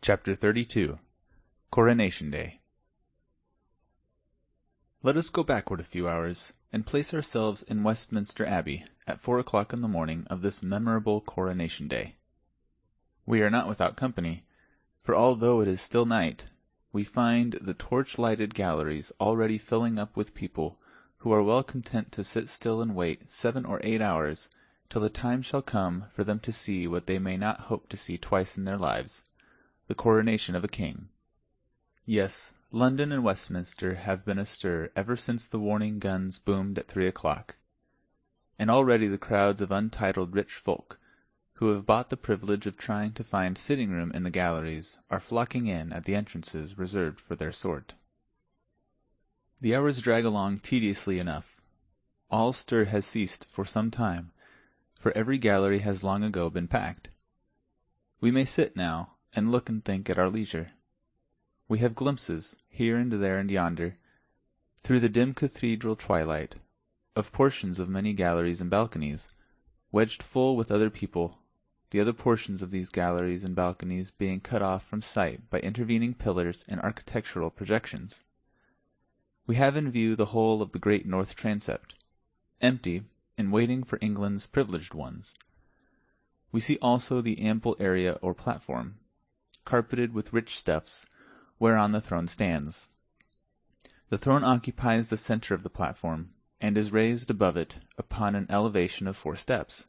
Chapter 32 Coronation Day. Let us go backward a few hours, and place ourselves in Westminster Abbey at 4 o'clock in the morning of this memorable Coronation Day. We are not without company, for although it is still night, we find the torch-lighted galleries already filling up with people who are well content to sit still and wait 7 or 8 hours till the time shall come for them to see what they may not hope to see twice in their lives, the coronation of a king. Yes, London and Westminster have been astir ever since the warning guns boomed at 3 o'clock, and already the crowds of untitled rich folk, who have bought the privilege of trying to find sitting room in the galleries, are flocking in at the entrances reserved for their sort. The hours drag along tediously enough. All stir has ceased for some time, for every gallery has long ago been packed. We may sit now, and look and think at our leisure. We have glimpses, here and there and yonder, through the dim cathedral twilight, of portions of many galleries and balconies, wedged full with other people, the other portions of these galleries and balconies being cut off from sight by intervening pillars and architectural projections. We have in view the whole of the great north transept, empty and waiting for England's privileged ones. We see also the ample area or platform, carpeted with rich stuffs, whereon the throne stands. The throne occupies the center of the platform, and is raised above it upon an elevation of 4 steps.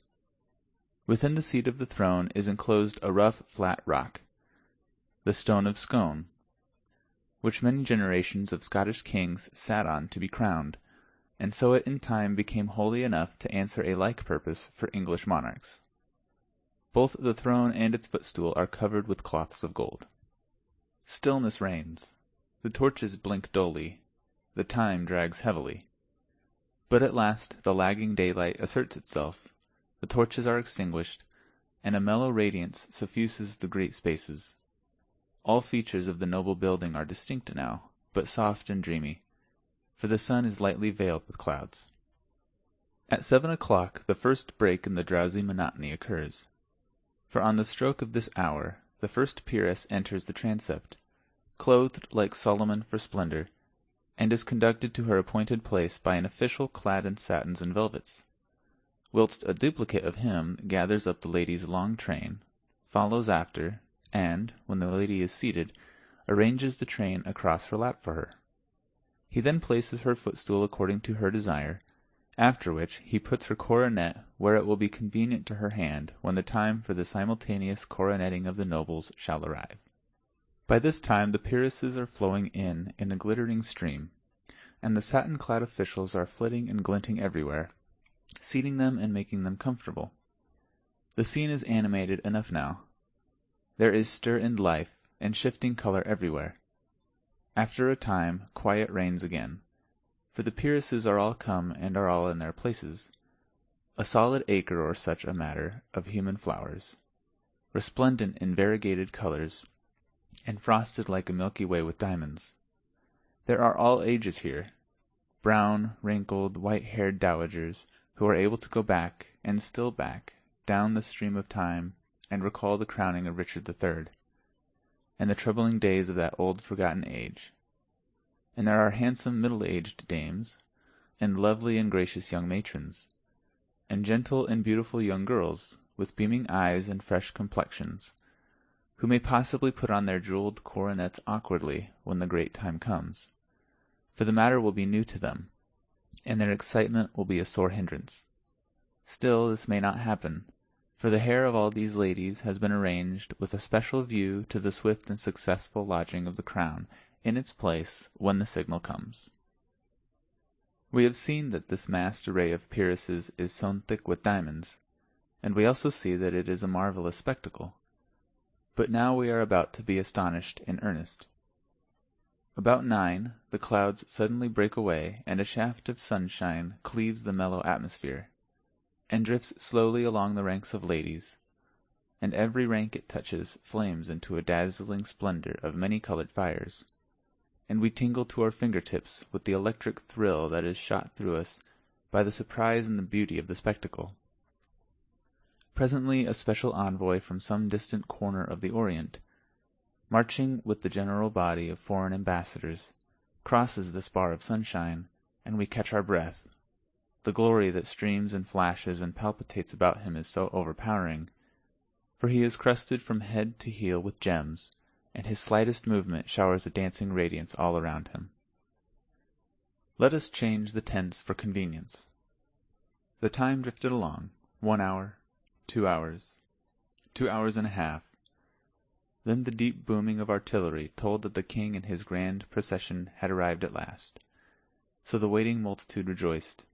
Within the seat of the throne is enclosed a rough, flat rock, the stone of Scone, which many generations of Scottish kings sat on to be crowned, and so it in time became holy enough to answer a like purpose for English monarchs. Both the throne and its footstool are covered with cloths of gold. Stillness reigns. The torches blink dully. The time drags heavily. But at last the lagging daylight asserts itself. The torches are extinguished, and a mellow radiance suffuses the great spaces. All features of the noble building are distinct now, but soft and dreamy, for the sun is lightly veiled with clouds. At 7 o'clock the first break in the drowsy monotony occurs. For on the stroke of this hour the first peeress enters the transept, clothed like Solomon for splendor, and is conducted to her appointed place by an official clad in satins and velvets, whilst a duplicate of him gathers up the lady's long train, follows after, and, when the lady is seated, arranges the train across her lap for her. He then places her footstool according to her desire, after which he puts her coronet where it will be convenient to her hand when the time for the simultaneous coroneting of the nobles shall arrive. By this time the peeresses are flowing in a glittering stream, and the satin-clad officials are flitting and glinting everywhere, seating them and making them comfortable. The scene is animated enough now. There is stir and life and shifting color everywhere. After a time quiet reigns again, for the peeresses are all come and are all in their places, a solid acre or such a matter of human flowers, resplendent in variegated colors, and frosted like a Milky Way with diamonds. There are all ages here, brown, wrinkled, white-haired dowagers, who are able to go back, and still back, down the stream of time, and recall the crowning of Richard III, and the troubling days of that old forgotten age. And there are handsome middle-aged dames, and lovely and gracious young matrons, and gentle and beautiful young girls, with beaming eyes and fresh complexions, who may possibly put on their jewelled coronets awkwardly when the great time comes, for the matter will be new to them, and their excitement will be a sore hindrance. Still this may not happen, for the hair of all these ladies has been arranged with a special view to the swift and successful lodging of the crown in its place when the signal comes. We have seen that this massed array of peeresses is sewn thick with diamonds, and we also see that it is a marvellous spectacle. But now we are about to be astonished in earnest. About 9 the clouds suddenly break away, and a shaft of sunshine cleaves the mellow atmosphere, and drifts slowly along the ranks of ladies, and every rank it touches flames into a dazzling splendor of many-colored fires, and we tingle to our fingertips with the electric thrill that is shot through us by the surprise and the beauty of the spectacle. Presently a special envoy from some distant corner of the Orient, marching with the general body of foreign ambassadors, crosses this bar of sunshine, and we catch our breath. The glory that streams and flashes and palpitates about him is so overpowering, for he is crusted from head to heel with gems, and his slightest movement showers a dancing radiance all around him. Let us change the tense for convenience. The time drifted along, 1 hour, 2 hours, 2 hours and a half. Then the deep booming of artillery told that the king and his grand procession had arrived at last. So the waiting multitude rejoiced.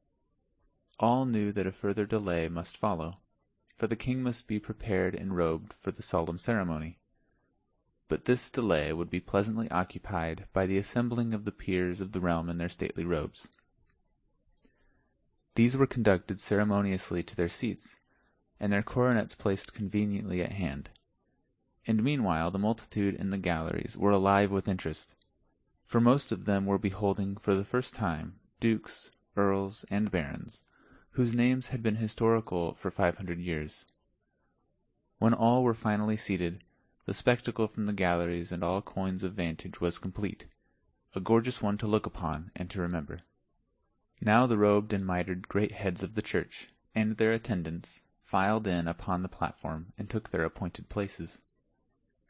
All knew that a further delay must follow, for the king must be prepared and robed for the solemn ceremony. But this delay would be pleasantly occupied by the assembling of the peers of the realm in their stately robes. These were conducted ceremoniously to their seats, and their coronets placed conveniently at hand. And meanwhile the multitude in the galleries were alive with interest, for most of them were beholding for the first time dukes, earls, and barons, whose names had been historical for 500 years. When all were finally seated, the spectacle from the galleries and all coigns of vantage was complete, a gorgeous one to look upon and to remember. Now the robed and mitred great heads of the church, and their attendants, filed in upon the platform and took their appointed places.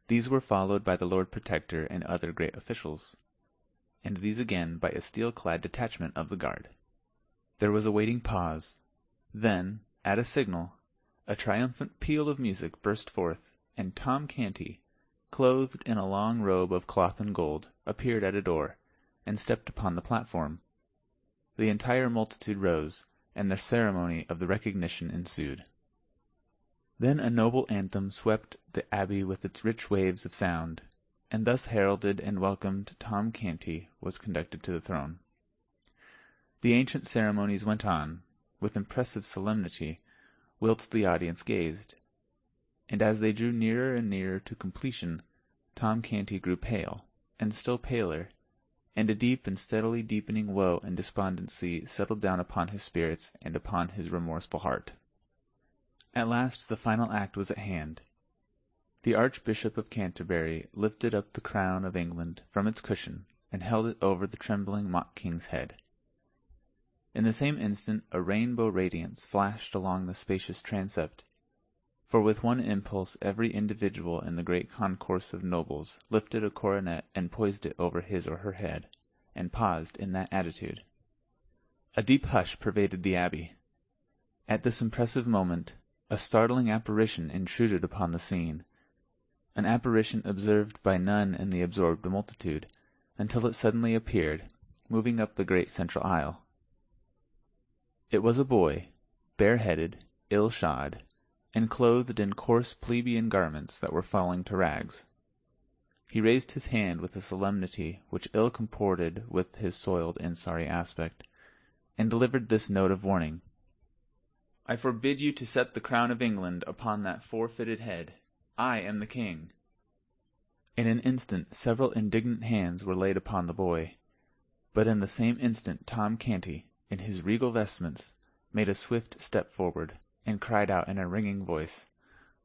These were followed by the Lord Protector and other great officials, and these again by a steel-clad detachment of the guard. There was a waiting pause. Then, at a signal, a triumphant peal of music burst forth, and Tom Canty, clothed in a long robe of cloth and gold, appeared at a door, and stepped upon the platform. The entire multitude rose, and the ceremony of the recognition ensued. Then a noble anthem swept the abbey with its rich waves of sound, and thus heralded and welcomed Tom Canty was conducted to the throne. The ancient ceremonies went on, with impressive solemnity, whilst the audience gazed. And as they drew nearer and nearer to completion, Tom Canty grew pale, and still paler, and a deep and steadily deepening woe and despondency settled down upon his spirits and upon his remorseful heart. At last the final act was at hand. The Archbishop of Canterbury lifted up the crown of England from its cushion, and held it over the trembling mock king's head. In the same instant a rainbow radiance flashed along the spacious transept, for with one impulse every individual in the great concourse of nobles lifted a coronet and poised it over his or her head, and paused in that attitude. A deep hush pervaded the abbey. At this impressive moment, a startling apparition intruded upon the scene, an apparition observed by none in the absorbed multitude, until it suddenly appeared, moving up the great central aisle. It was a boy, bareheaded, ill-shod, and clothed in coarse plebeian garments that were falling to rags. He raised his hand with a solemnity which ill comported with his soiled and sorry aspect, and delivered this note of warning. "I forbid you to set the crown of England upon that forfeited head. I am the king." In an instant several indignant hands were laid upon the boy, but in the same instant Tom Canty, in his regal vestments, made a swift step forward, and cried out in a ringing voice,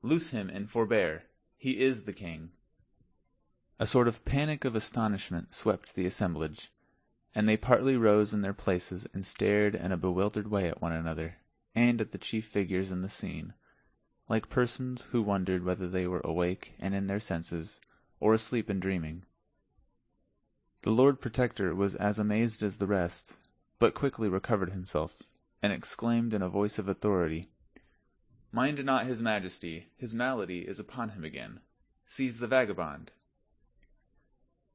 "Loose him and forbear! He is the king!" A sort of panic of astonishment swept the assemblage, and they partly rose in their places and stared in a bewildered way at one another, and at the chief figures in the scene, like persons who wondered whether they were awake and in their senses, or asleep and dreaming. The Lord Protector was as amazed as the rest, but quickly recovered himself, and exclaimed in a voice of authority, "Mind not his majesty, his malady is upon him again. Seize the vagabond."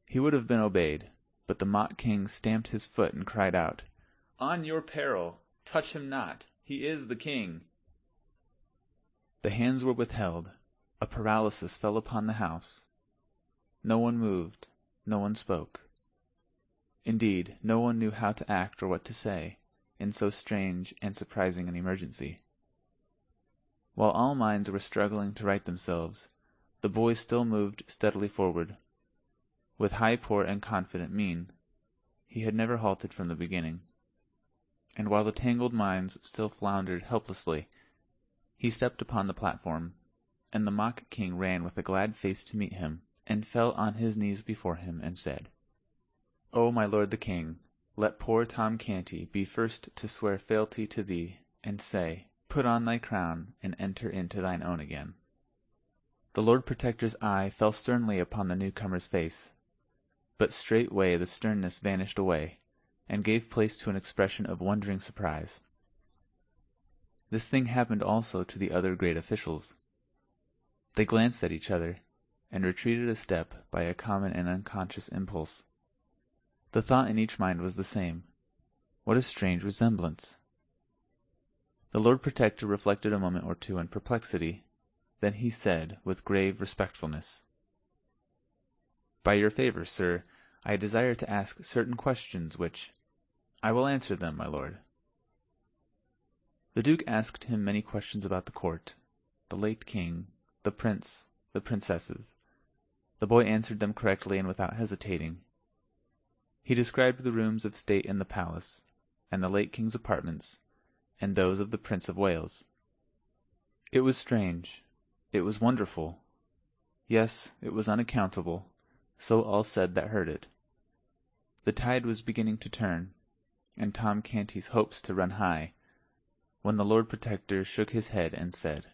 He would have been obeyed, but the mock king stamped his foot and cried out, "On your peril! Touch him not! He is the king!" The hands were withheld. A paralysis fell upon the house. No one moved, no one spoke. Indeed, no one knew how to act or what to say in so strange and surprising an emergency. While all minds were struggling to right themselves, the boy still moved steadily forward. With high port and confident mien, he had never halted from the beginning. And while the tangled minds still floundered helplessly, he stepped upon the platform, and the mock king ran with a glad face to meet him, and fell on his knees before him, and said, O my lord the king, let poor Tom Canty be first to swear fealty to thee, and say, Put on thy crown, and enter into thine own again. The Lord Protector's eye fell sternly upon the newcomer's face, but straightway the sternness vanished away, and gave place to an expression of wondering surprise. This thing happened also to the other great officials. They glanced at each other, and retreated a step by a common and unconscious impulse. The thought in each mind was the same. What a strange resemblance! The Lord Protector reflected a moment or two in perplexity. Then he said, with grave respectfulness, By your favour, sir, I desire to ask certain questions which— I will answer them, my lord. The Duke asked him many questions about the court, the late king, the prince, the princesses. The boy answered them correctly and without hesitating. He described the rooms of state in the palace, and the late king's apartments, and those of the Prince of Wales. It was strange. It was wonderful. Yes, it was unaccountable, so all said that heard it. The tide was beginning to turn, and Tom Canty's hopes to run high, when the Lord Protector shook his head and said,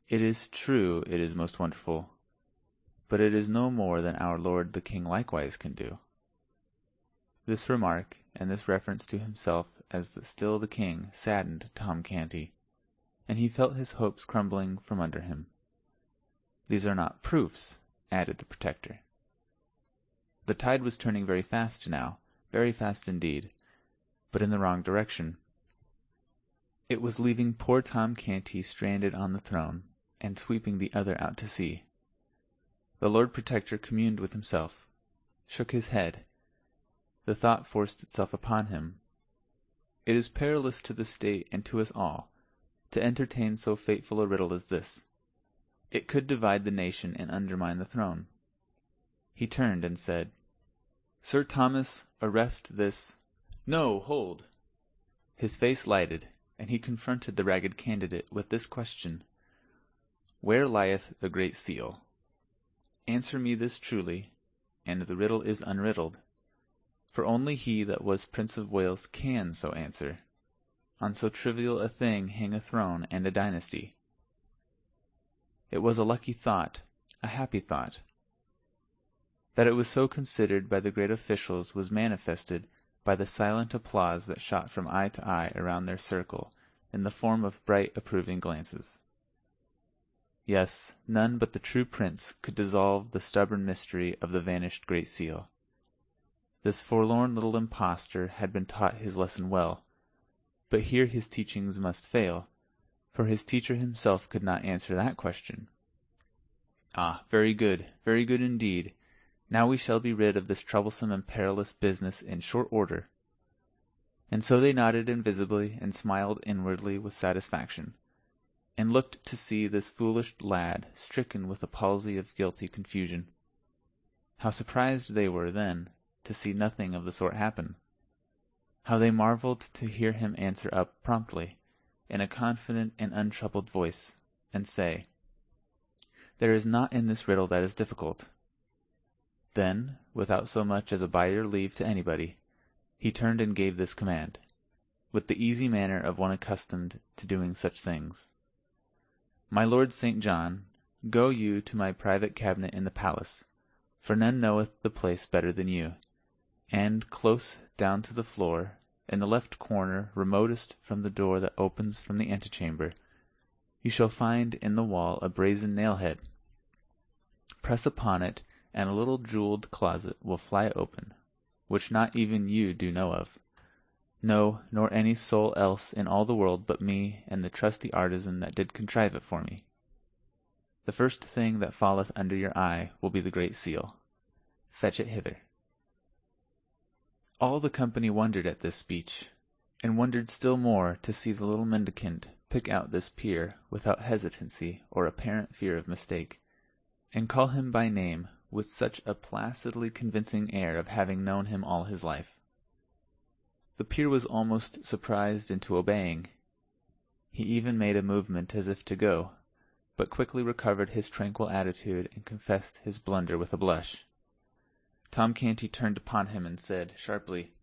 It is true it is most wonderful, but it is no more than our lord the king likewise can do. This remark, and this reference to himself as still the king, saddened Tom Canty, and he felt his hopes crumbling from under him. These are not proofs, added the Protector. The tide was turning very fast now, very fast indeed, but in the wrong direction. It was leaving poor Tom Canty stranded on the throne, and sweeping the other out to sea. The Lord Protector communed with himself, shook his head. The thought forced itself upon him. It is perilous to the state and to us all to entertain so fateful a riddle as this. It could divide the nation and undermine the throne. He turned and said, Sir Thomas, arrest this— No, hold! His face lighted, and he confronted the ragged candidate with this question, Where lieth the Great Seal? Answer me this truly, and the riddle is unriddled, for only he that was Prince of Wales can so answer. On so trivial a thing hang a throne and a dynasty. It was a lucky thought, a happy thought. That it was so considered by the great officials was manifested by the silent applause that shot from eye to eye around their circle in the form of bright approving glances. Yes, none but the true prince could dissolve the stubborn mystery of the vanished Great Seal. This forlorn little impostor had been taught his lesson well, but here his teachings must fail, for his teacher himself could not answer that question. Ah, very good indeed. Now we shall be rid of this troublesome and perilous business in short order. And so they nodded invisibly and smiled inwardly with satisfaction, and looked to see this foolish lad stricken with a palsy of guilty confusion. How surprised they were, then, to see nothing of the sort happen! How they marveled to hear him answer up promptly, in a confident and untroubled voice, and say, There is naught in this riddle that is difficult. Then, without so much as a by your leave to anybody, he turned and gave this command, with the easy manner of one accustomed to doing such things. My Lord St. John, go you to my private cabinet in the palace, for none knoweth the place better than you, and close down to the floor, in the left corner remotest from the door that opens from the antechamber, you shall find in the wall a brazen nail-head. Press upon it, and a little jewelled closet will fly open, which not even you do know of. No, nor any soul else in all the world but me and the trusty artisan that did contrive it for me. The first thing that falleth under your eye will be the Great Seal. Fetch it hither. All the company wondered at this speech, and wondered still more to see the little mendicant pick out this peer without hesitancy or apparent fear of mistake, and call him by name with such a placidly convincing air of having known him all his life. The peer was almost surprised into obeying. He even made a movement as if to go, but quickly recovered his tranquil attitude and confessed his blunder with a blush. Tom Canty turned upon him and said, sharply,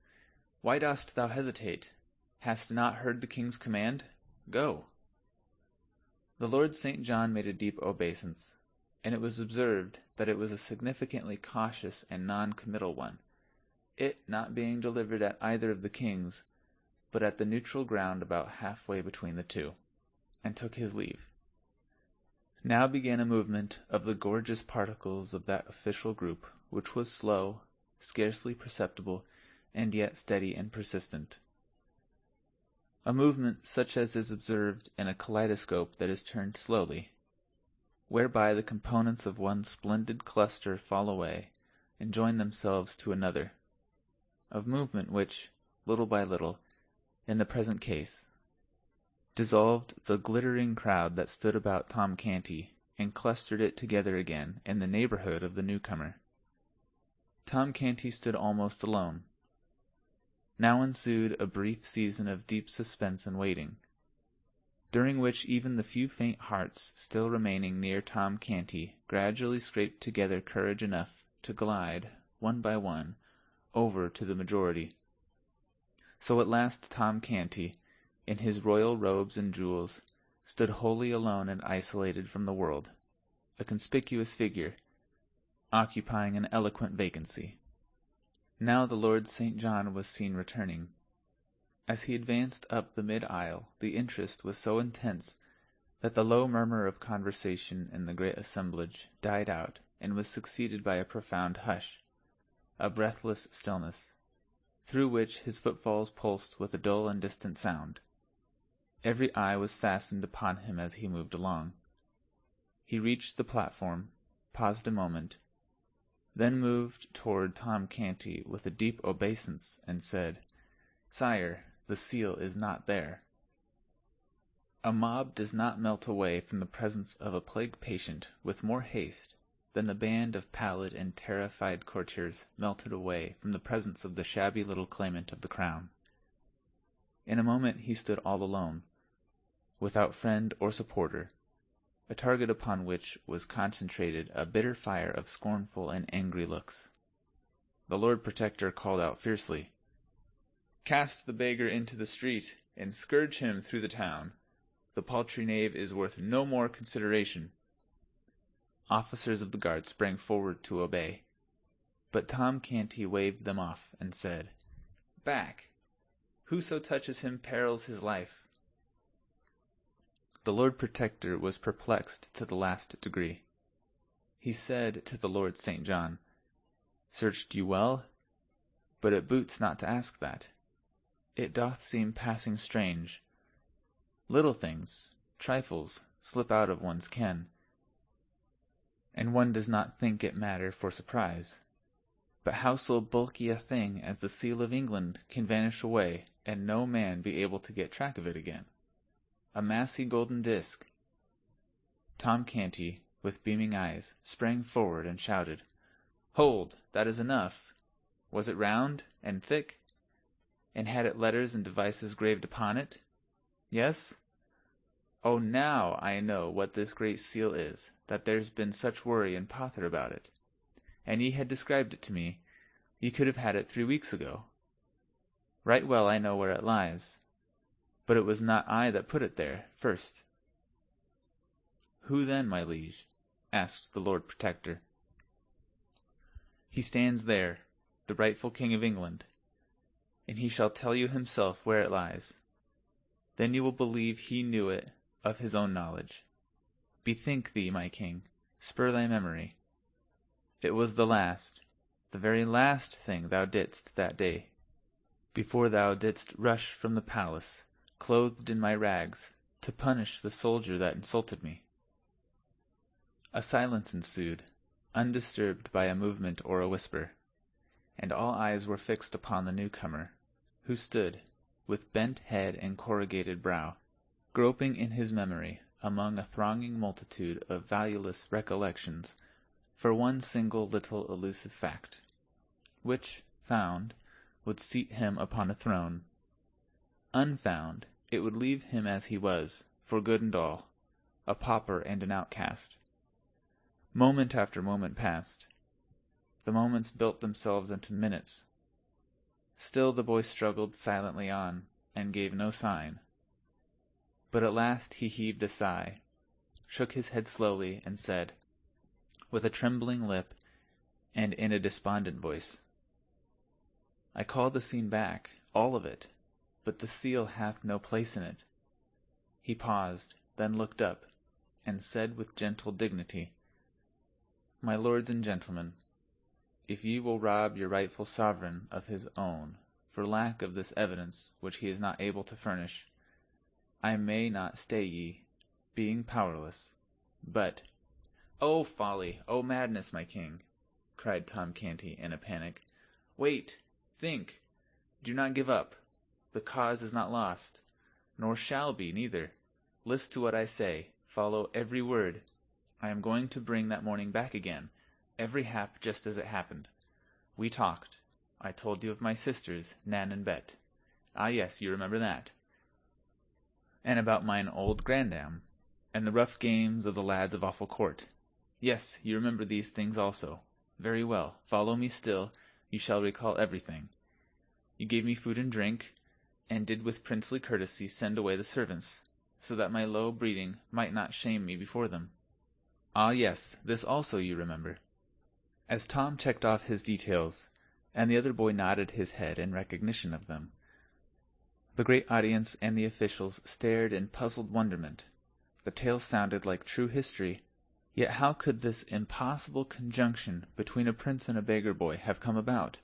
"Why dost thou hesitate? Hast not heard the king's command? Go." The Lord St. John made a deep obeisance, and it was observed that it was a significantly cautious and non-committal one, it not being delivered at either of the kings, but at the neutral ground about halfway between the two, and took his leave. Now began a movement of the gorgeous particles of that official group, which was slow, scarcely perceptible, and yet steady and persistent. A movement such as is observed in a kaleidoscope that is turned slowly, whereby the components of one splendid cluster fall away and join themselves to another. A movement which, little by little, in the present case, dissolved the glittering crowd that stood about Tom Canty, and clustered it together again in the neighborhood of the newcomer. Tom Canty stood almost alone. Now ensued a brief season of deep suspense and waiting, during which even the few faint hearts still remaining near Tom Canty gradually scraped together courage enough to glide, one by one, over to the majority. So at last Tom Canty, in his royal robes and jewels, stood wholly alone and isolated from the world, a conspicuous figure, occupying an eloquent vacancy. Now the Lord St. John was seen returning. As he advanced up the mid-aisle, the interest was so intense that the low murmur of conversation in the great assemblage died out and was succeeded by a profound hush, a breathless stillness, through which his footfalls pulsed with a dull and distant sound. Every eye was fastened upon him as he moved along. He reached the platform, paused a moment, then moved toward Tom Canty with a deep obeisance, and said, "Sire, the seal is not there." A mob does not melt away from the presence of a plague patient with more haste than the band of pallid and terrified courtiers melted away from the presence of the shabby little claimant of the crown. In a moment he stood all alone, without friend or supporter, a target upon which was concentrated a bitter fire of scornful and angry looks. The Lord Protector called out fiercely, "Cast the beggar into the street, and scourge him through the town. The paltry knave is worth no more consideration." Officers of the guard sprang forward to obey, but Tom Canty waved them off and said, "Back! Whoso touches him perils his life." The Lord Protector was perplexed to the last degree. He said to the Lord St. John, "Searched you well? But it boots not to ask that. It doth seem passing strange. Little things, trifles, slip out of one's ken, and one does not think it matter for surprise. But how so bulky a thing as the seal of England can vanish away, and no man be able to get track of it again? A massy golden disk." Tom Canty, with beaming eyes, sprang forward and shouted, "Hold, that is enough. Was it round and thick? And had it letters and devices graved upon it? Yes? Oh, now I know what this great seal is, that there's been such worry and pother about it. And ye had described it to me, ye could have had it 3 weeks ago. Right well I know where it lies, but it was not I that put it there first." "Who then, my liege?" asked the Lord Protector. "He stands there, the rightful King of England, and he shall tell you himself where it lies. Then you will believe he knew it of his own knowledge. Bethink thee, my king, spur thy memory. It was the very last thing thou didst that day, before thou didst rush from the palace, clothed in my rags, to punish the soldier that insulted me." A silence ensued, undisturbed by a movement or a whisper, and all eyes were fixed upon the newcomer, who stood, with bent head and corrugated brow, groping in his memory among a thronging multitude of valueless recollections for one single little elusive fact, which, found, would seat him upon a throne. Unfound, it would leave him as he was, for good and all, a pauper and an outcast. Moment after moment passed. The moments built themselves into minutes. Still the boy struggled silently on, and gave no sign. But at last he heaved a sigh, shook his head slowly, and said, with a trembling lip and in a despondent voice, "I call the scene back, all of it, but the seal hath no place in it." He paused, then looked up, and said with gentle dignity, "My lords and gentlemen, if ye will rob your rightful sovereign of his own for lack of this evidence which he is not able to furnish, I may not stay ye, being powerless, but—" "Oh, folly! Oh, madness, my king!" cried Tom Canty in a panic. "Wait! Think! Do not give up! The cause is not lost, nor shall be, neither. List to what I say. Follow every word. I am going to bring that morning back again, every hap just as it happened. We talked. I told you of my sisters, Nan and Bet. Ah, yes, you remember that. And about mine old grandam, and the rough games of the lads of Awful Court. Yes, you remember these things also. Very well. Follow me still. You shall recall everything. You gave me food and drink, and did with princely courtesy send away the servants, so that my low breeding might not shame me before them. Ah, yes, this also you remember." As Tom checked off his details, and the other boy nodded his head in recognition of them, the great audience and the officials stared in puzzled wonderment. The tale sounded like true history, yet how could this impossible conjunction between a prince and a beggar boy have come about?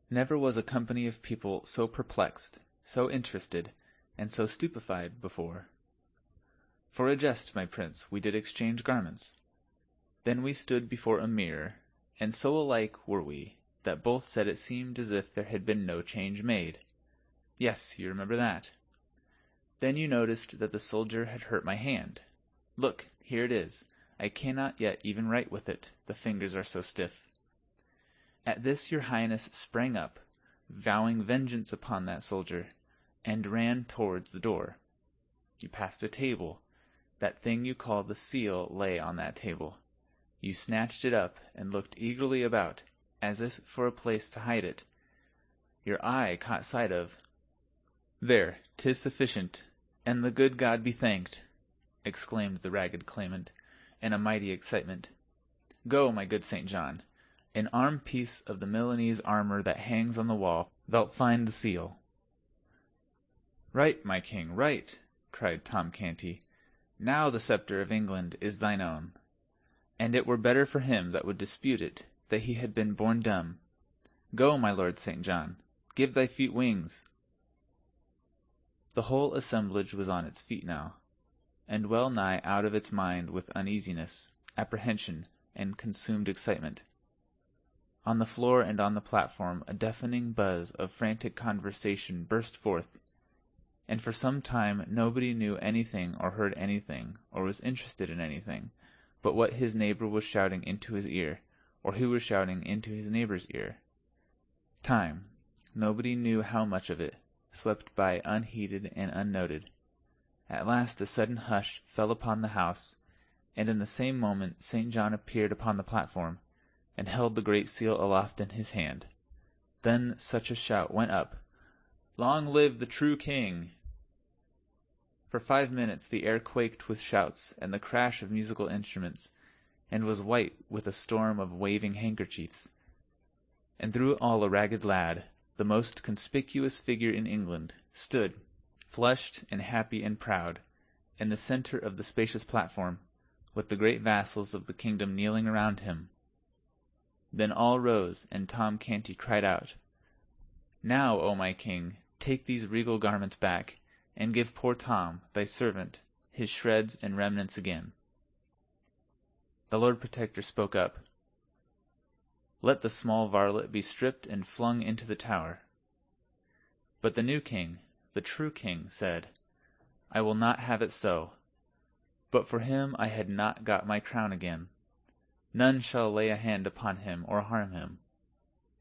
Never was a company of people so perplexed, so interested, and so stupefied before. For a jest, my prince, we did exchange garments. Then we stood before a mirror, and so alike were we, that both said it seemed as if there had been no change made. Yes, you remember that. Then you noticed that the soldier had hurt my hand. Look, here it is. I cannot yet even write with it, the fingers are so stiff. At this your highness sprang up, vowing vengeance upon that soldier, and ran towards the door. You passed a table. That thing you call the seal lay on that table. You snatched it up and looked eagerly about, as if for a place to hide it. Your eye caught sight of— "There, 'tis sufficient, and the good God be thanked!" exclaimed the ragged claimant, in a mighty excitement. "Go, my good St. John. An arm-piece of the Milanese armor that hangs on the wall, thou'lt find the seal." "Right, my king, right!" cried Tom Canty. "Now the sceptre of England is thine own. And it were better for him that would dispute it, that he had been born dumb. Go, my lord St. John, give thy feet wings." The whole assemblage was on its feet now, and well nigh out of its mind with uneasiness, apprehension, and consumed excitement. On the floor and on the platform a deafening buzz of frantic conversation burst forth, and for some time nobody knew anything or heard anything or was interested in anything but what his neighbor was shouting into his ear, or who was shouting into his neighbor's ear. Time, nobody knew how much of it, swept by unheeded and unnoted. At last a sudden hush fell upon the house, and in the same moment St. John appeared upon the platform, and held the great seal aloft in his hand. Then such a shout went up, "Long live the true king!" For 5 minutes the air quaked with shouts and the crash of musical instruments, and was white with a storm of waving handkerchiefs. And through it all a ragged lad, the most conspicuous figure in England, stood, flushed and happy and proud, in the centre of the spacious platform, with the great vassals of the kingdom kneeling around him. Then all rose, and Tom Canty cried out, "Now, O my king, take these regal garments back, and give poor Tom, thy servant, his shreds and remnants again." The Lord Protector spoke up. "Let the small varlet be stripped and flung into the Tower." But the new king, the true king, said, "I will not have it so. But for him I had not got my crown again. None shall lay a hand upon him or harm him.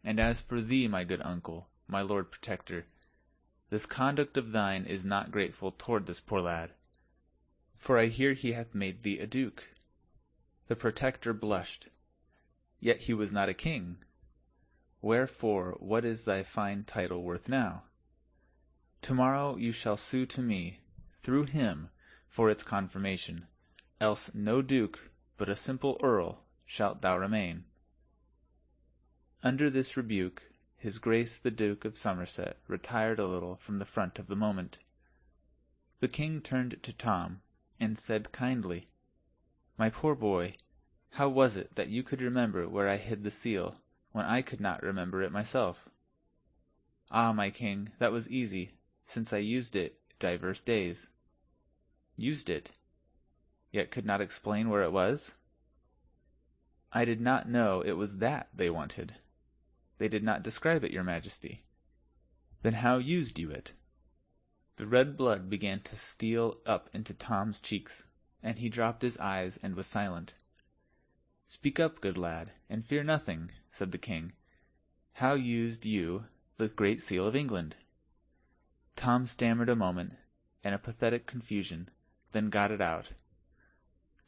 And as for thee, my good uncle, my Lord Protector, this conduct of thine is not grateful toward this poor lad. for I hear he hath made thee a duke. The Protector blushed. Yet he was not a king. Wherefore, what is thy fine title worth now? Tomorrow you shall sue to me, through him, for its confirmation, else no duke, but a simple earl, shalt thou remain. Under this rebuke, his Grace the Duke of Somerset retired a little from the front of the moment. The king turned to Tom, and said kindly, "My poor boy, how was it that you could remember where I hid the seal, when I could not remember it myself?" "Ah, my king, that was easy, since I used it divers days." "Used it? Yet could not explain where it was?" "I did not know it was that they wanted. They did not describe it, your majesty." "Then how used you it?" The red blood began to steal up into Tom's cheeks, and he dropped his eyes and was silent. "Speak up, good lad, and fear nothing," said the king. "How used you the Great Seal of England?" Tom stammered a moment, in a pathetic confusion, then got it out.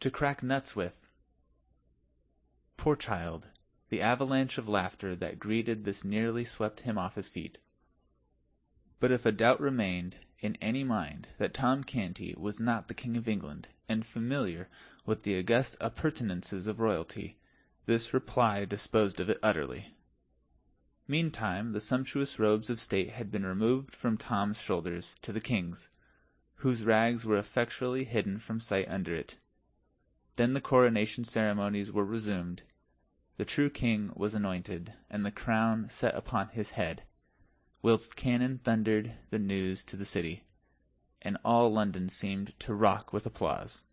"To crack nuts with." Poor child! The avalanche of laughter that greeted this nearly swept him off his feet. But if a doubt remained in any mind that Tom Canty was not the King of England, and familiar with the august appurtenances of royalty, this reply disposed of it utterly. Meantime the sumptuous robes of state had been removed from Tom's shoulders to the king's, whose rags were effectually hidden from sight under it. Then the coronation ceremonies were resumed. The true king was anointed, and the crown set upon his head, whilst cannon thundered the news to the city, and all London seemed to rock with applause.